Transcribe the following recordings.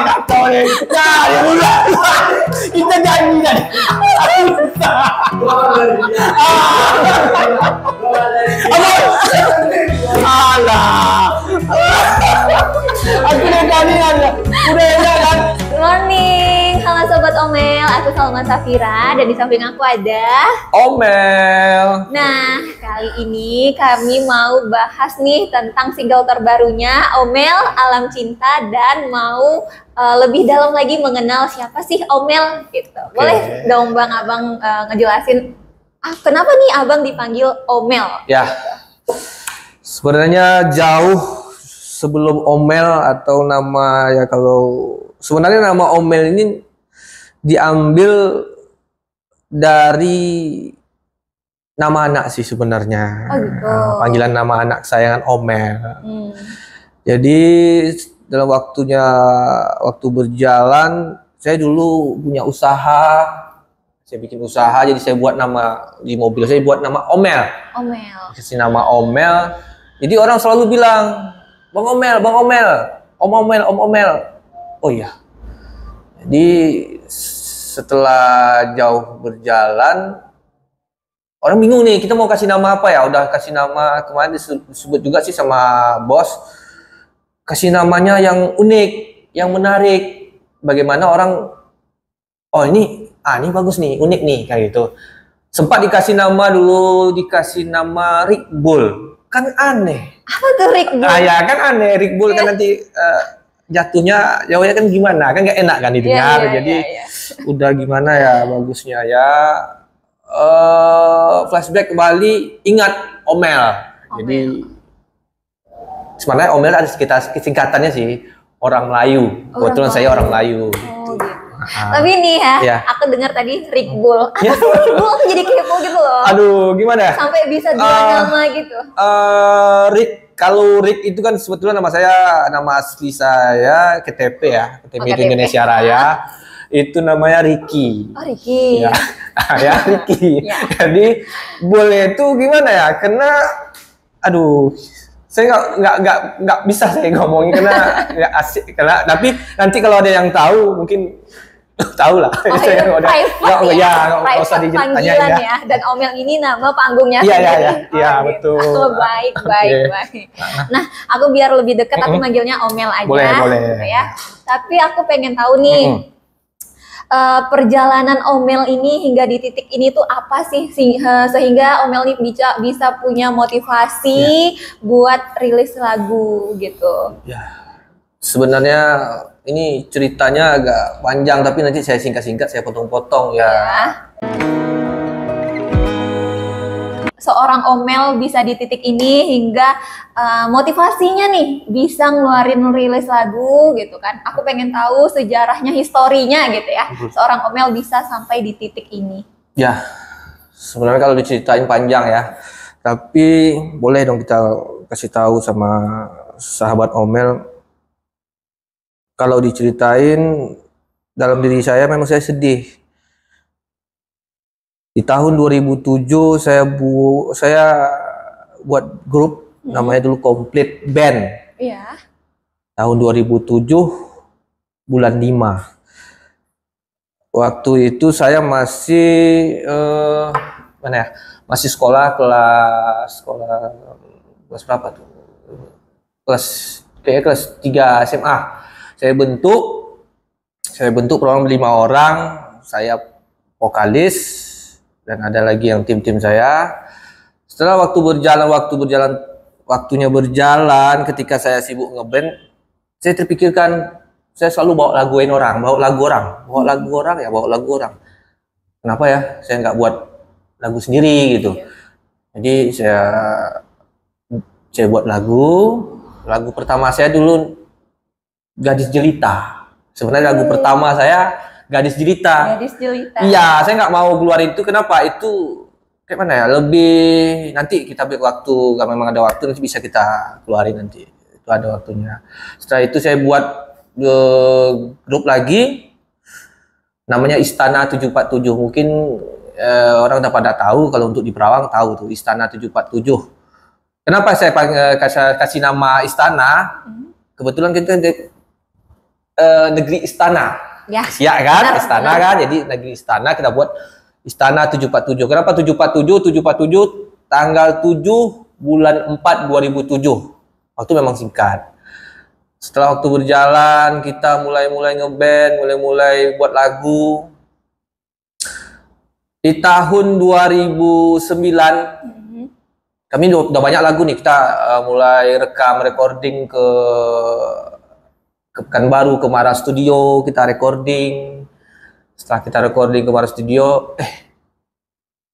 Kacau nih. Nah, ya udah. Kita janji kan. Alah. Aku udah kalian. Udah enak kan? Morning, halo Sobat Omel, aku Salma Safira dan di samping aku ada Omel. Nah, kali ini kami mau bahas nih tentang single terbarunya Omel Alam Cinta dan mau lebih dalam lagi mengenal siapa sih Omel gitu. Boleh dong Bang Abang ngejelasin kenapa nih Abang dipanggil Omel? Ya, sebenarnya jauh sebelum Omel atau nama ya kalau sebenarnya nama Omel ini diambil dari nama anak sih sebenarnya. Oh gitu. Panggilan nama anak saya kan Omel. Jadi dalam waktu berjalan saya dulu punya usaha. Saya bikin usaha jadi saya buat nama di mobil saya buat nama Omel. Omel. Kasih nama Omel. Jadi orang selalu bilang Bang Omel, Bang Omel, Om Omel, Om Omel. Oh iya. Jadi setelah jauh berjalan, orang bingung nih, kita mau kasih nama apa ya? Udah kasih nama, kemarin disebut juga sih sama bos. Kasih namanya yang unik, yang menarik. Bagaimana orang, oh ini bagus nih, unik nih, kayak gitu. Sempat dikasih nama dulu, dikasih nama Rick Bull. Kan aneh. Apa tuh Rick Bull? Ya kan aneh, Rick Bull kan nanti jatuhnya kan gimana, kan nggak enak kan didengar. Jadi udah gimana ya bagusnya ya, flashback kembali, ingat Omel. Jadi sebenarnya Omel ada sekitar singkatannya sih, orang Melayu. Kebetulan saya orang Melayu. Oh, gitu. Tapi nih ya, aku dengar tadi Rick Bull. Apa sih Rick Bull? Aku jadi kepo gitu loh. Aduh, gimana? Sampai bisa dua nama gitu. Kalau Rick itu kan sebetulnya nama saya, nama asli saya KTP ya, KTP Indonesia Raya. Itu namanya Ricky. Oh, Ricky. Ya Ricky. Jadi boleh itu gimana ya? Karena aduh, saya nggak bisa saya ngomongin karena nggak asik. Tapi nanti kalau ada yang tahu mungkin tahu lah. Saya nggak usah ditanya ya. Dan Omel ini nama panggungnya. Iya betul. Oh, baik. Nah, aku biar lebih dekat aku manggilnya Omel aja. Boleh. Ya. Tapi aku pengen tahu nih. Perjalanan Omel ini hingga di titik ini tuh apa sih sehingga Omel ini bisa punya motivasi buat rilis lagu gitu. Ya. Sebenarnya ini ceritanya agak panjang tapi nanti saya singkat-singkat saya potong-potong ya. Seorang Omel bisa di titik ini hingga motivasinya nih bisa ngeluarin rilis lagu gitu kan. Aku pengen tahu sejarahnya, historinya gitu ya. Seorang Omel bisa sampai di titik ini. Ya, sebenarnya kalau diceritain panjang ya. Tapi boleh dong kita kasih tahu sama sahabat Omel. Kalau diceritain dalam diri saya memang saya sedih. Di tahun 2007 saya buat grup namanya dulu Complete Band. Iya. Tahun 2007 bulan 5. Waktu itu saya masih masih sekolah kelas berapa tuh? Kelas 3 SMA. Saya bentuk kurang 5 orang, saya vokalis dan ada lagi yang tim-tim saya. Setelah waktunya berjalan, ketika saya sibuk ngeband, saya terpikirkan saya selalu bawa lagu orang. Kenapa ya saya nggak buat lagu sendiri gitu? Jadi saya buat lagu pertama saya dulu Gadis Jelita. Sebenarnya lagu pertama saya Gadis Jelita. Iya, saya nggak mau keluar itu. Kenapa? Itu kayak mana ya? Lebih nanti kita beri waktu. Kalau memang ada waktu nanti bisa kita keluarin nanti. Itu ada waktunya. Setelah itu saya buat grup lagi. Namanya Istana 747. Mungkin orang udah pada tahu. Kalau untuk di Perawang tahu tuh Istana 747. Kenapa saya kasih nama Istana? Kebetulan kita negeri Istana. Ya kan? benar, Istana benar. kan? Jadi negeri Istana kita buat Istana 747. Kenapa 747? 747 tanggal 7 bulan 4 2007. Waktu memang singkat. Setelah waktu berjalan, kita mulai ngeband, mulai buat lagu. Di tahun 2009 kami udah banyak lagu nih, kita mulai recording ke Pekanbaru, ke Mara Studio, kita recording. Setelah kita recording ke Mara Studio,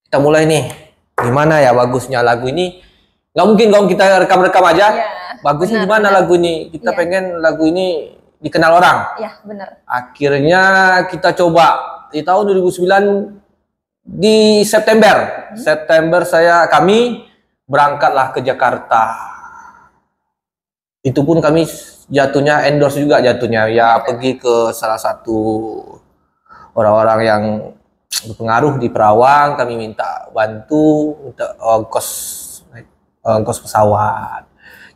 kita mulai nih, gimana ya bagusnya lagu ini? Nggak mungkin dong kita rekam aja. Iya, Bagusnya benar, gimana benar. lagu ini? Kita Iya. pengen lagu ini dikenal orang. Ya, benar. Akhirnya kita coba di tahun 2009 di September kami berangkatlah ke Jakarta. Itu pun kami jatuhnya endorse juga jatuhnya ya, pergi ke salah satu orang-orang yang berpengaruh di Perawang, kami minta bantu untuk ongkos pesawat.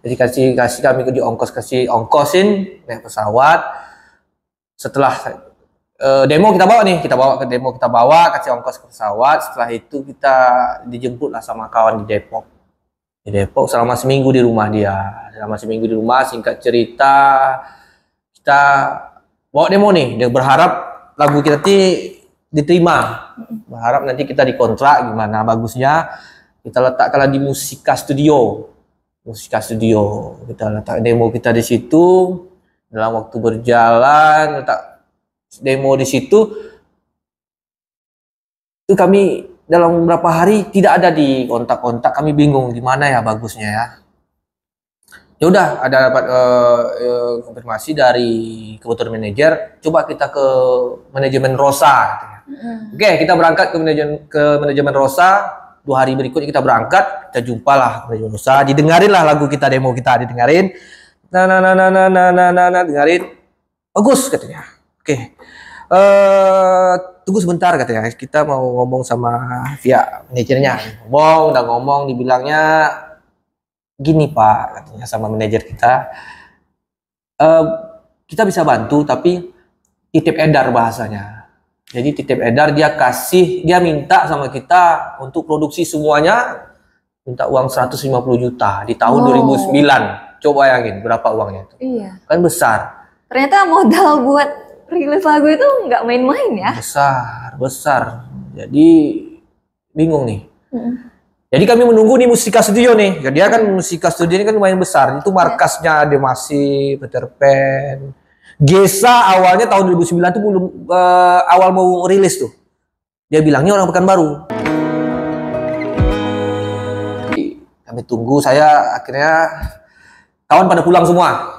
Jadi kami kasih ongkosin naik pesawat. Setelah demo kita bawa kasih ongkos ke pesawat. Setelah itu kita dijemput lah sama kawan di Depok. Di Depok selama seminggu di rumah dia. Singkat cerita kita bawa demo nih. Dia berharap lagu kita diterima. Berharap nanti kita dikontrak gimana bagusnya. Kita letakkanlah di Musika Studio. Kita letak demo kita di situ. Dalam waktu berjalan letak demo di situ, itu kami dalam beberapa hari tidak ada di kontak-kontak, kami bingung gimana ya bagusnya ya. Ya udah ada dapat konfirmasi dari kebetulan manajer, coba kita ke manajemen Rosa. Oke, kita berangkat ke manajemen Rosa. 2 hari berikutnya kita berangkat, kita jumpalah ke manajemen Rosa, didengarin lah lagu kita, demo kita didengarin. Dengarin. Bagus katanya. Oke. Tunggu sebentar katanya. Kita mau ngomong sama via manajernya. Udah ngomong, dibilangnya gini Pak, katanya sama manajer kita. Kita bisa bantu tapi titip edar bahasanya. Jadi titip edar dia minta sama kita untuk produksi semuanya, minta uang 150 juta di tahun 2009. Coba bayangin berapa uangnya itu. Iya. Kan besar. Ternyata modal buat rilis lagu itu nggak main-main ya. Besar. Jadi bingung nih. Jadi kami menunggu nih Musika Studio nih. Dia kan Musika Studio ini kan lumayan besar. Itu markasnya Demasi, Peter Pan. Gesa awalnya tahun 2009 tuh belum awal mau rilis tuh. Dia bilangnya orang Pekanbaru. Kami tunggu, saya akhirnya kawan pada pulang semua.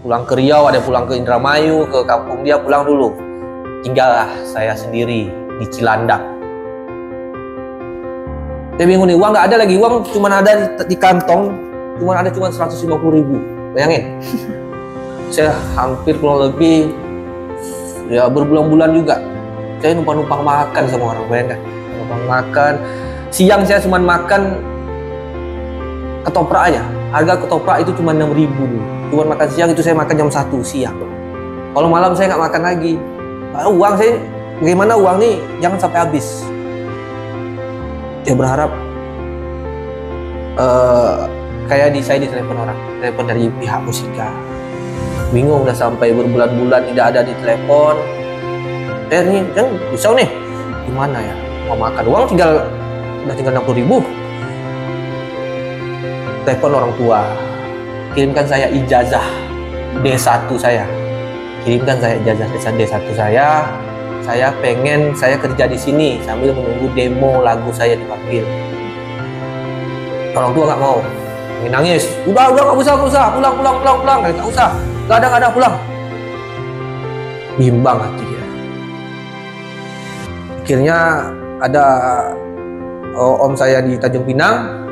Pulang ke Riau, ada pulang ke Indramayu, ke kampung dia pulang dulu. Tinggallah saya sendiri di Cilandak. Saya bingung nih, uang nggak ada lagi, uang cuma ada di kantong, cuma 150.000. Bayangin. Saya hampir kurang lebih ya berbulan-bulan juga. Saya numpang makan sama orang, bayangkan. Numpang makan. Siang saya cuma makan ketoprak aja. Harga ketoprak itu cuma 6.000 dulu. Cuma makan siang itu saya makan jam 1 siang. Kalau malam saya nggak makan lagi. Uang saya, bagaimana uang nih jangan sampai habis. Saya berharap kayak saya ditelepon orang, telepon dari pihak Musika. Bingung udah sampai berbulan-bulan tidak ada di telepon. Nih kan bisa nih. Gimana ya? Mau makan uang udah tinggal 60.000. Telepon orang tua. Kirimkan saya ijazah D1 saya. Kirimkan saya ijazah D1 saya. Saya pengen saya kerja di sini sambil menunggu demo lagu saya dipanggil. Orang tua nggak mau, nangis. Udah nggak usah, pulang, nggak usah, nggak ada pulang. Bimbang hati dia. Akhirnya ada om saya di Tanjung Pinang,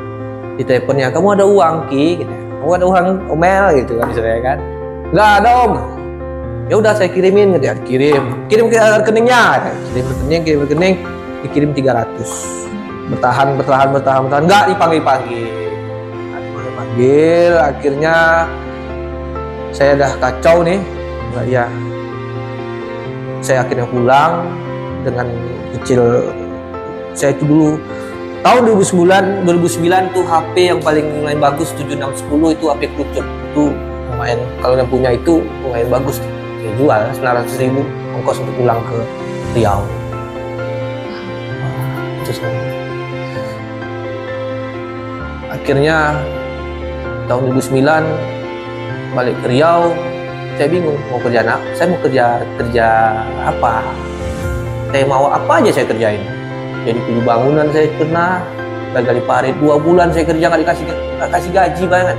di teleponnya, kamu ada uang Ki? Gitu. Kamu ada uang Omel gitu kan, misalnya kan? Nggak ada om. Ya udah saya kirimin, gitu ya. Kirim ke rekeningnya, kirim rekening, dikirim 300. Bertahan, nggak dipanggil. mobil. Akhirnya saya udah kacau nih, nggak ya. Saya akhirnya pulang dengan kecil. Saya itu dulu tahun 2009 tuh HP yang paling lumayan bagus 7610 itu HP kerucut. Itu lumayan, kalau yang punya itu lumayan bagus. Saya jual 900.000 ongkos untuk pulang ke Riau. Itu akhirnya tahun 2009 balik ke Riau. Saya bingung mau kerja saya mau kerja apa. Saya mau apa aja saya kerjain. Jadi kuli bangunan saya pernah, gali parit 2 bulan saya kerja nggak dikasih gaji banget.